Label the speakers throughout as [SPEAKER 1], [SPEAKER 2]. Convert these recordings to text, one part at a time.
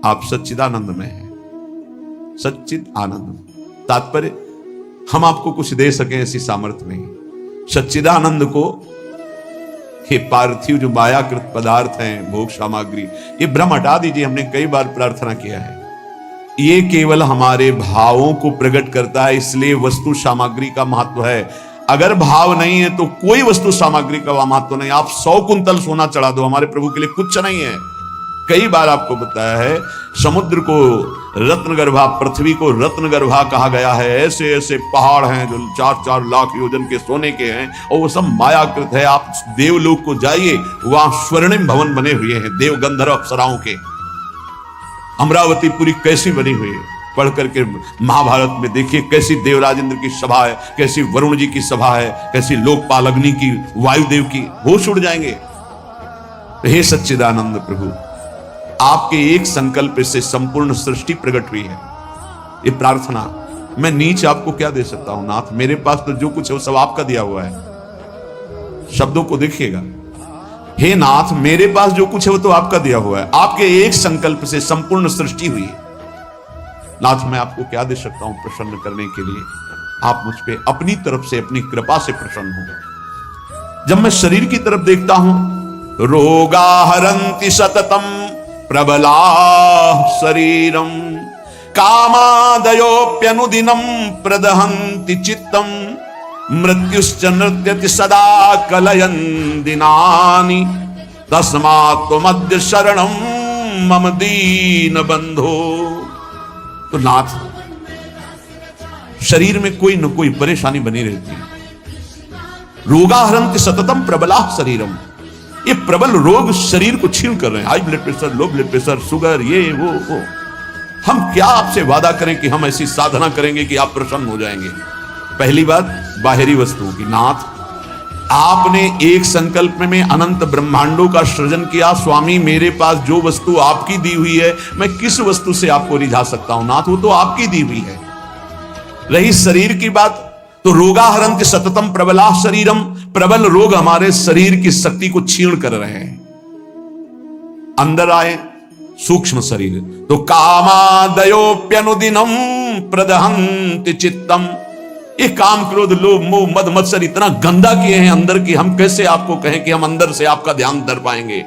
[SPEAKER 1] आप सच्चिदानंद में हैं, सच्चिद आनंद। तात्पर्य हम आपको कुछ दे सके ऐसी सामर्थ्य नहीं। सच्चिदानंद को ये पार्थिव जो मायाकृत पदार्थ हैं, भोग सामग्री, ये भ्रम हटा दीजिए। हमने कई बार प्रार्थना किया है, ये केवल हमारे भावों को प्रकट करता है, इसलिए वस्तु सामग्री का महत्व है। अगर भाव नहीं है तो कोई वस्तु सामग्री का महत्व नहीं। आप 100 कुंतल सोना चढ़ा दो, हमारे प्रभु के लिए कुछ नहीं है। कई बार आपको बताया है, समुद्र को रत्नगर्भा, पृथ्वी को रत्नगर्भा कहा गया है। ऐसे ऐसे पहाड़ हैं जो 4-4 लाख योजन के सोने के हैं, और वो सब मायाकृत है। आप देवलोक को जाइए, वहां स्वर्णिम भवन बने हुए हैं देव गंधर्व अप्सराओं के। अमरावती पुरी कैसी बनी हुई है, पढ़ करके महाभारत में देखिए कैसी देवराज इंद्र की सभा है, कैसी वरुण जी की सभा है, कैसी लोकपाल अग्नि की, वायुदेव की, होश उड़ जाएंगे। हे सच्चिदानंद प्रभु, आपके एक संकल्प से संपूर्ण सृष्टि प्रकट हुई है। ये प्रार्थना, मैं नीच आपको क्या दे सकता हूं नाथ, मेरे पास तो जो कुछ है वो सब आपका दिया हुआ है। शब्दों को देखिएगा, हे नाथ मेरे पास जो कुछ है वो तो आपका दिया हुआ है। आपके एक संकल्प से संपूर्ण सृष्टि हुई है। नाथ मैं आपको क्या दे सकता हूं प्रसन्न करने के लिए? आप मुझ पे अपनी तरफ से, अपनी कृपा से प्रसन्न हो। जब मैं शरीर की तरफ देखता हूं, रोगा हरंति सततम प्रबला शरीरम कामादयोप्यनुदिनम प्रदहन्ति चित्तम मृत्युश्च नृत्यति सदा कलयन् दिनानि तस्मात् त्वमद्य शरणं मम दीन बंधो। तो नाथ, शरीर में कोई न कोई परेशानी बनी रहती है। रोगा हरन्ति सततम प्रबला शरीरम, ये प्रबल रोग शरीर को छीन कर रहे हैं। High blood pressure, low blood pressure, sugar, ये वो। हम क्या आपसे वादा करें कि हम ऐसी साधना करेंगे कि आप प्रसन्न हो जाएंगे? पहली बात बाहरी वस्तुओं की। नाथ, आपने एक संकल्प में अनंत ब्रह्मांडों का सृजन किया। स्वामी मेरे पास जो वस्तु आपकी दी हुई है, मैं किस वस्तु से आपको रिझा सकता हूं नाथ? वो तो आपकी दी हुई है। रही शरीर की बात, तो रोगा हरन्ति सततम प्रबला शरीरम, प्रबल रोग हमारे शरीर की शक्ति को छीण कर रहे हैं। अंदर आए सूक्ष्म शरीर, तो कामादयोप्यनुदिनम प्रदहन्ति चित्तम, ये काम क्रोध लोभ मोह मद मत्सर इतना गंदा किए हैं अंदर की, हम कैसे आपको कहें कि हम अंदर से आपका ध्यान धर पाएंगे?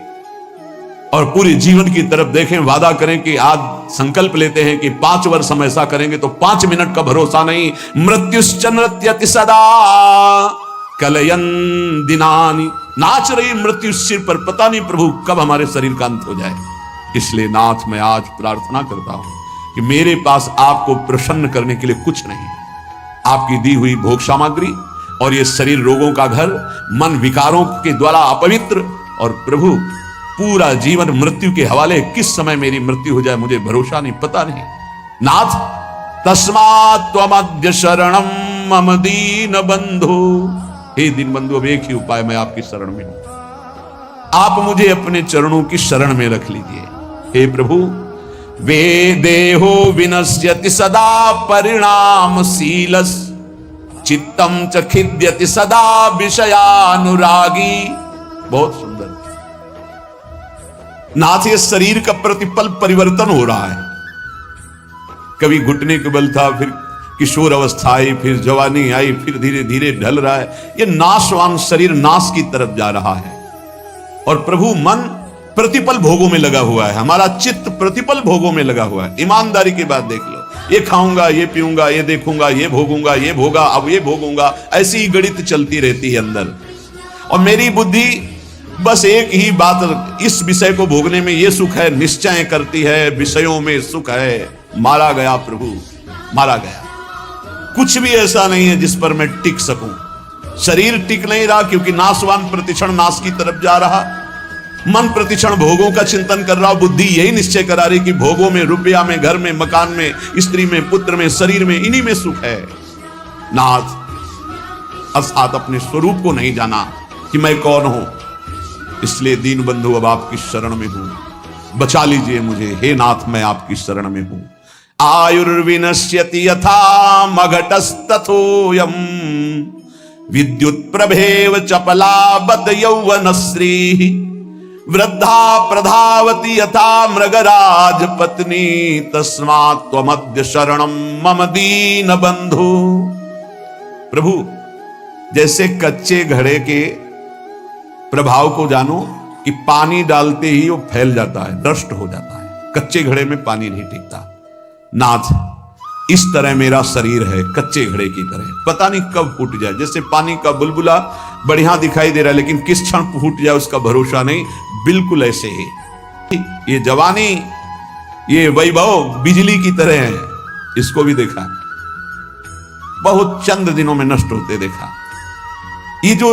[SPEAKER 1] और पूरे जीवन की तरफ देखें, वादा करें कि आज संकल्प लेते हैं कि 5 वर्ष हम ऐसा करेंगे, तो 5 मिनट का भरोसा नहीं। मृत्युश्च नृत्यति सदा कलयन् दिनानि, नाच रही मृत्यु सिर पर, पता नहीं प्रभु कब हमारे शरीर का अंत हो जाए। इसलिए नाथ मैं आज प्रार्थना करता हूं कि मेरे पास आपको प्रसन्न करने के लिए कुछ नहीं, आपकी दी हुई भोग सामग्री और ये शरीर रोगों का घर, मन विकारों के द्वारा अपवित्र, और प्रभु पूरा जीवन मृत्यु के हवाले। किस समय मेरी मृत्यु हो जाए मुझे भरोसा नहीं, पता नहीं। नाथ तस्मात् त्वमद्य शरणं मम दीन बंधो, हे दीन बंधु, अब एक ही उपाय, मैं आपकी शरण में हूं। आप मुझे अपने चरणों की शरण में रख लीजिए। हे प्रभु, वे देहो विनश्यति सदा परिणामशीलस् चित्तम च खिद्यति सदा विषयानुरागी। बहुत सुंदर नाथ, ये शरीर का प्रतिपल परिवर्तन हो रहा है। कभी घुटने के बल था, फिर किशोर अवस्था आई, फिर जवानी आई, फिर धीरे धीरे ढल रहा है। ये नाशवान शरीर नाश की तरफ जा रहा है, और प्रभु मन प्रतिपल भोगों में लगा हुआ है। हमारा चित्त प्रतिपल भोगों में लगा हुआ है। ईमानदारी की बात देख लो, ये खाऊंगा, ये पीऊंगा, ये देखूंगा, ये भोगूंगा, ये भोगा, अब ये भोगूंगा, ऐसी ही गणित चलती रहती है अंदर। और मेरी बुद्धि बस एक ही बात, इस विषय को भोगने में ये सुख है, निश्चय करती है विषयों में सुख है। मारा गया प्रभु, मारा गया। कुछ भी ऐसा नहीं है जिस पर मैं टिक सकूं। शरीर टिक नहीं रहा क्योंकि नाशवान प्रतिक्षण नाश की तरफ जा रहा। मन प्रतिक्षण भोगों का चिंतन कर रहा। बुद्धि यही निश्चय करा रही कि भोगों में, रुपया में, घर में, मकान में, स्त्री में, पुत्र में, शरीर में, इन्हीं में सुख है। नाथ, अर्थात अपने स्वरूप को नहीं जाना कि मैं कौन हूं। इसलिए दीन बंधु अब आपकी शरण में हूं, बचा लीजिए मुझे। हे नाथ, मैं आपकी शरण में हूं। आयुर्विनश्यति यथा मघटस्तथोयम् विद्युत प्रभेव चपला बद यौवनश्री वृद्धा प्रधावती यथा मृगराज पत्नी तस्मात् त्वमद्य शरणम मम दीन बंधु। प्रभु, जैसे कच्चे घड़े के प्रभाव को जानो कि पानी डालते ही वो फैल जाता है, नष्ट हो जाता है, कच्चे घड़े में पानी नहीं टिकता। नाथ, इस तरह मेरा शरीर है, कच्चे घड़े की तरह, पता नहीं कब फूट जाए। जैसे पानी का बुलबुला बढ़िया दिखाई दे रहा है लेकिन किस क्षण फूट जाए उसका भरोसा नहीं, बिल्कुल ऐसे ही ये जवानी, ये वैभव बिजली की तरह है। इसको भी देखा, बहुत चंद दिनों में नष्ट होते देखा। ये जो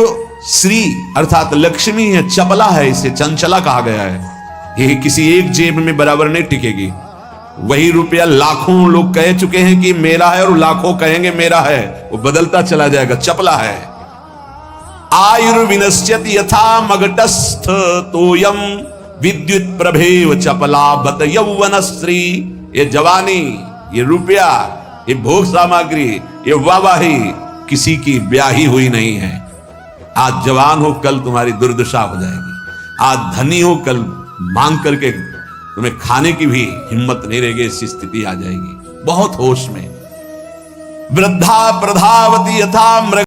[SPEAKER 1] श्री अर्थात लक्ष्मी है, चपला है, इसे चंचला कहा गया है। ये किसी एक जेब में बराबर नहीं टिकेगी। वही रुपया लाखों लोग कह चुके हैं कि मेरा है और लाखों कहेंगे मेरा है, वो बदलता चला जाएगा, चपला है। आयुर्विनश्यति यथा मगटस्थ तोयम विद्युत प्रभेव चपला बत यौवन श्री। ये जवानी, ये रुपया, ये भोग सामग्री, ये वाहवाही किसी की ब्याही हुई नहीं है। आज जवान हो, कल तुम्हारी दुर्दशा हो जाएगी। आज धनी हो, कल मांग करके तुम्हें खाने की भी हिम्मत नहीं रहेगी, ऐसी स्थिति आ जाएगी। बहुत होश में। वृद्धा प्रधावती यथा मृग